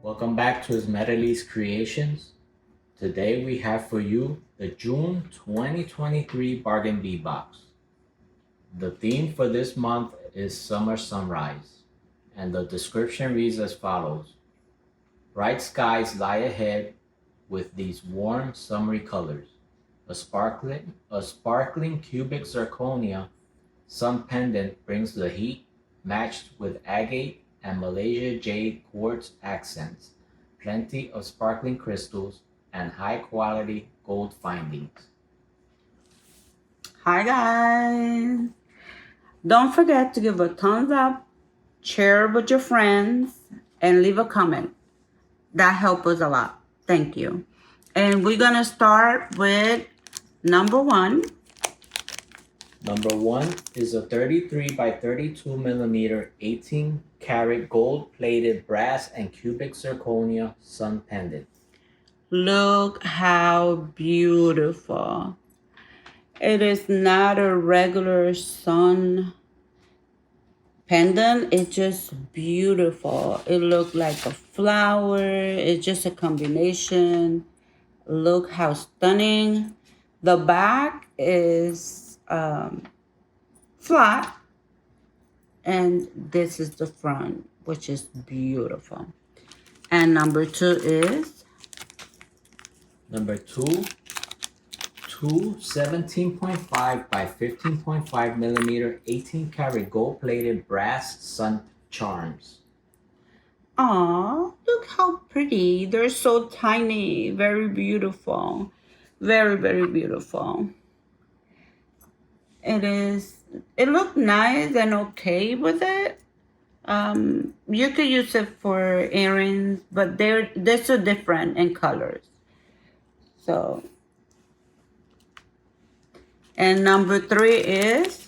Welcome back to EsmeraleesCreations. Today we have for you the June 2023 Bargain Bead Box. The theme for this month is Summer Sunrise, and the description reads as follows. Bright skies lie ahead with these warm summery colors. A sparkling cubic zirconia sun pendant brings the heat, matched with agate and Malaysia jade quartz accents, plenty of sparkling crystals, and high-quality gold findings. Hi guys! Don't forget to give a thumbs up, share with your friends, and leave a comment. That helps us a lot. Thank you. And we're gonna start with number one. Number one is a 33 by 32 millimeter 18 karat gold plated brass and cubic zirconia sun pendant. Look how beautiful. It is not a regular sun pendant. It's just beautiful. It looks like a flower. It's just a combination. Look how stunning. The back is flat, and this is the front, which is beautiful. And number two is Number two 17.5 by 15.5 millimeter 18 karat gold plated brass sun charms. Aw, look how pretty. They're so tiny. Very beautiful. Very, very beautiful. It looked nice and okay with it. You could use it for earrings, but they're so different in colors. So, and number three is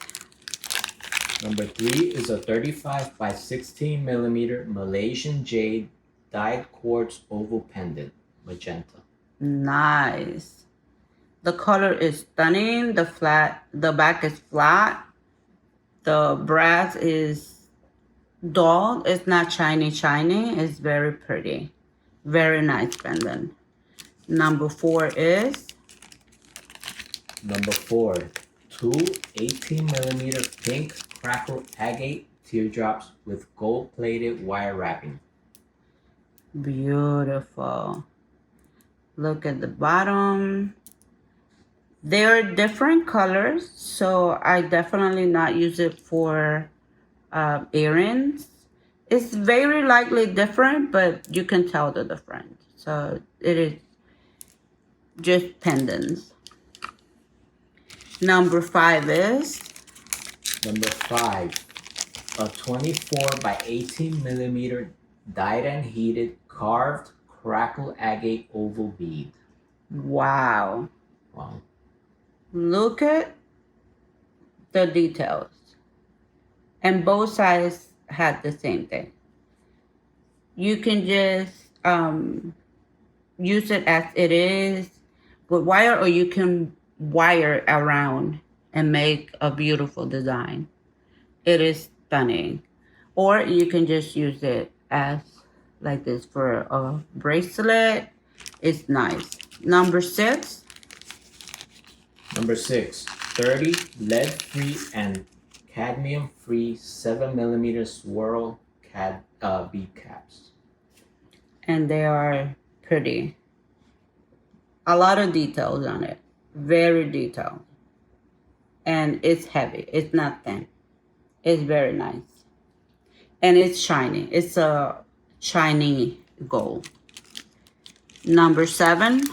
a 35 by 16 millimeter Malaysian jade dyed quartz oval pendant, magenta. nice. The color is stunning. The back is flat. The brass is dull. It's not shiny. It's very pretty. Very nice pendant. Number four is two 18 millimeter pink crackle agate teardrops with gold plated wire wrapping. beautiful. Look at the bottom. They are different colors, so I definitely not use it for earrings. It's very likely different, but you can tell the difference. So it is just pendants. Number five is a 24 by 18 millimeter dyed and heated carved crackle agate oval bead. wow. Wow. Look at the details. And both sides had the same thing. You can just use it as it is with wire, or you can wire around and make a beautiful design. It is stunning. Or you can just use it as like this for a bracelet. It's nice. Number six 30 lead-free and cadmium-free 7 millimeter swirl bead caps. And they are pretty. A lot of details on it. Very detailed. And it's heavy. It's not thin. It's very nice. And it's shiny. It's a shiny gold. Number seven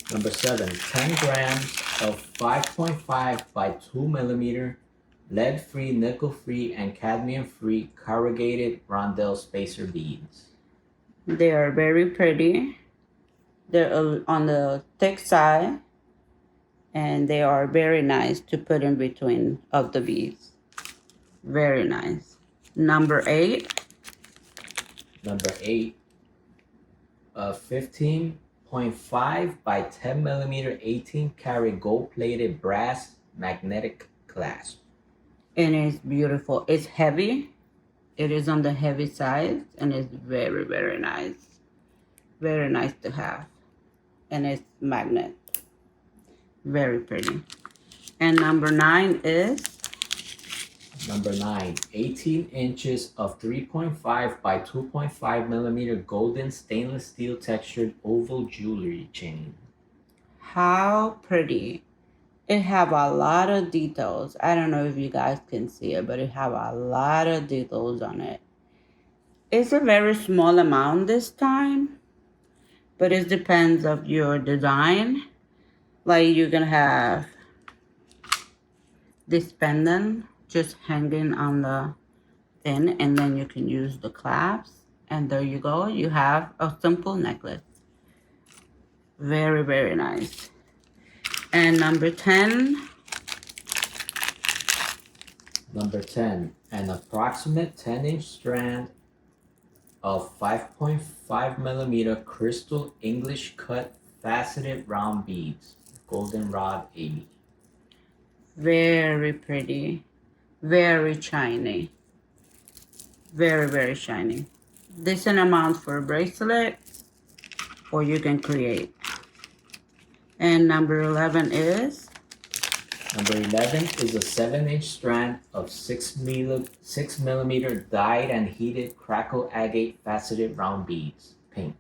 10 grams of 5.5 by 2 millimeter lead-free, nickel-free, and cadmium-free corrugated rondelle spacer beads. They are very pretty. They're on the thick side, and they are very nice to put in between of the beads. Very nice. Number eight, a 15.5 by 10 millimeter 18 karat gold-plated brass magnetic clasp. and it's beautiful. It's heavy, It is on the heavy side and it's very, very nice. Very nice to have. And it's magnet. Very pretty. And number 9 is Number 9, 18 inches of 3.5 by 2.5 millimeter golden stainless steel textured oval jewelry chain. how pretty. It have a lot of details. I don't know if you guys can see it, but it have a lot of details on it. It's a very small amount this time, but it depends of your design. Like you can have this pendant just hanging on the thing, and then you can use the clasps, and there you go. You have a simple necklace. Very, very nice. And number 10. Number 10, an approximate 10-inch strand of 5.5 millimeter crystal English cut faceted round beads, goldenrod 80. Very pretty. Very shiny. Very, very shiny. Decent amount for a bracelet, or you can create. And number 11 is Number 11 is a 7-inch strand of 6 millimeter dyed and heated crackle agate faceted round beads, pink.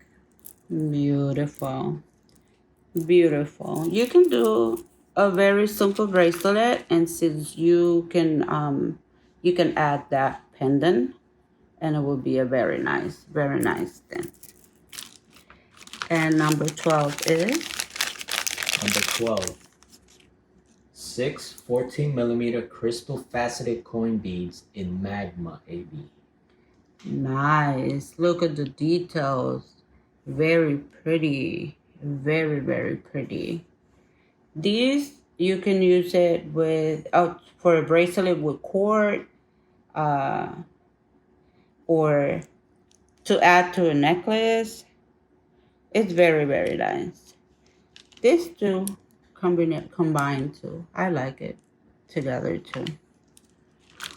beautiful. Beautiful. You can do a very simple bracelet, and since you can add that pendant, and it will be a very nice thing. And number 12 is Number 12, 6 14 millimeter crystal faceted coin beads in magma AB. nice. Look at the details. Very pretty. Very, very pretty. These you can use it with for a bracelet with cord, or to add to a necklace. It's very, very nice. These two combined too. I like it together too.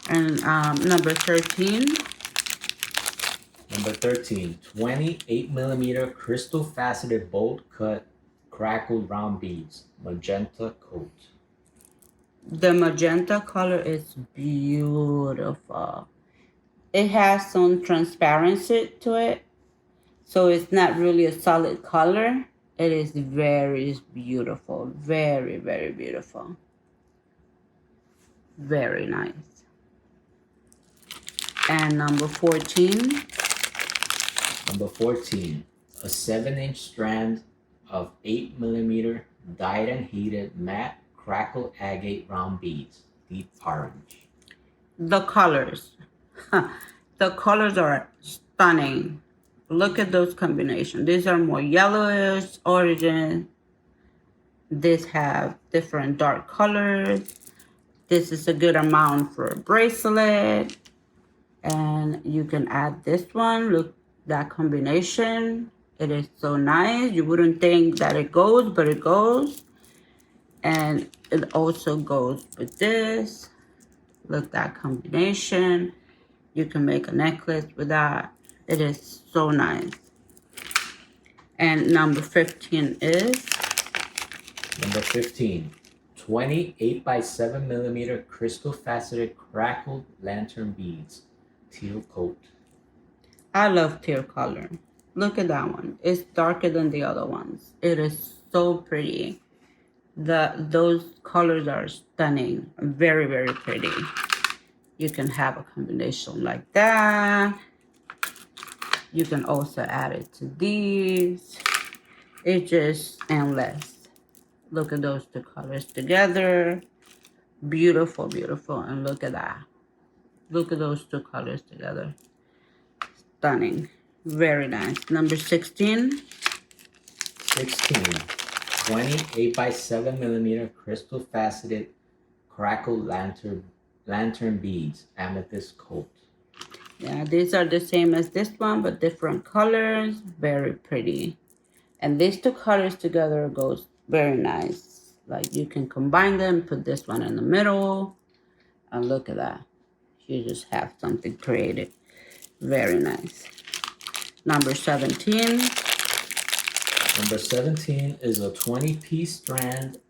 And number 13. Number 13, 28 millimeter crystal faceted bolt cut crackled round beads, magenta coat. The magenta color is beautiful. It has some transparency to it, so it's not really a solid color. It is very beautiful. Very, very beautiful. Very nice. And number 14. Number 14, a 7-inch strand of 8 millimeter dyed and heated matte crackle agate round beads, deep orange. The colors. The colors are stunning. Look at those combinations. These are more yellowish, origin. These have different dark colors. This is a good amount for a bracelet. And you can add this one. Look, that combination. It is so nice. You wouldn't think that it goes, but it goes. And it also goes with this. Look, that combination. You can make a necklace with that. It is so nice. And number 15 is? Number 15, 28 by 7 millimeter crystal faceted crackled lantern beads, teal coat. I love teal color. Look at that one. It's darker than the other ones. It is so pretty. Those colors are stunning. Very, very pretty. You can have a combination like that. You can also add it to these. It's just endless. Look at those two colors together. Beautiful, beautiful. And look at that. Look at those two colors together. Stunning. Very nice. Number 16. 16, 28 by 7 millimeter crystal faceted crackled lantern beads, amethyst coat. Yeah, these are the same as this one, but different colors. Very pretty. And these two colors together goes very nice. Like you can combine them, put this one in the middle, and look at that. You just have something created. Very nice. Number 17. Number 17 is a 20-piece strand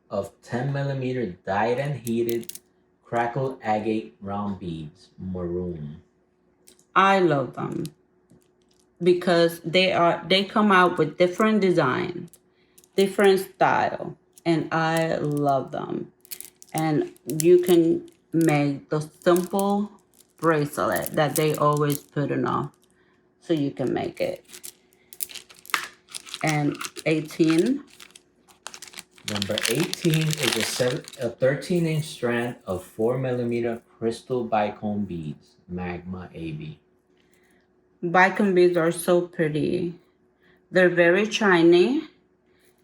of 10mm dyed and heated crackled agate round beads, maroon. I love them because they come out with different design, different style, and I love them. And you can make the simple bracelet that they always put enough, so you can make it. And 18. Number 18 is a 13-inch strand of 4mm crystal bicone beads, magma AB. Bicon beads are so pretty. They're very shiny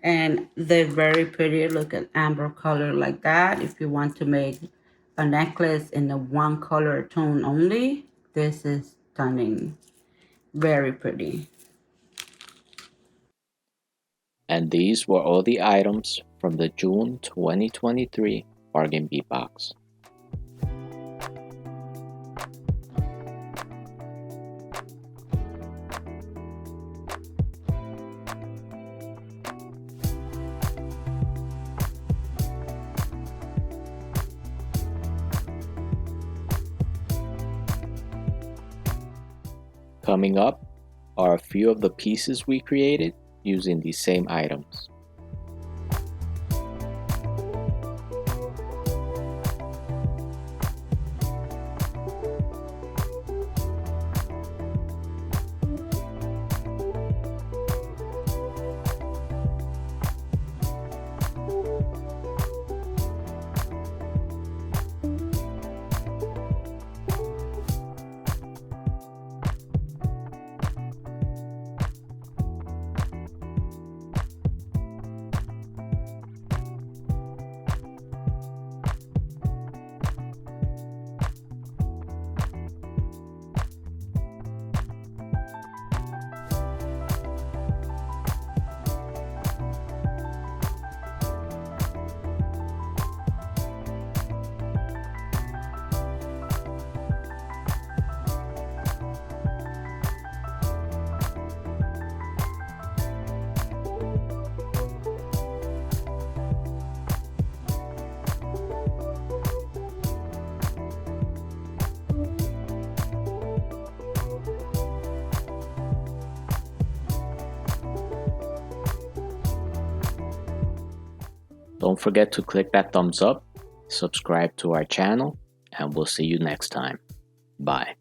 and they're very pretty. Look at amber color like that. If you want to make a necklace in the one color tone only, this is stunning. Very pretty. And these were all the items from the June 2023 Bargain Bead Box. Coming up are a few of the pieces we created using these same items. Don't forget to click that thumbs up, subscribe to our channel, and we'll see you next time. Bye.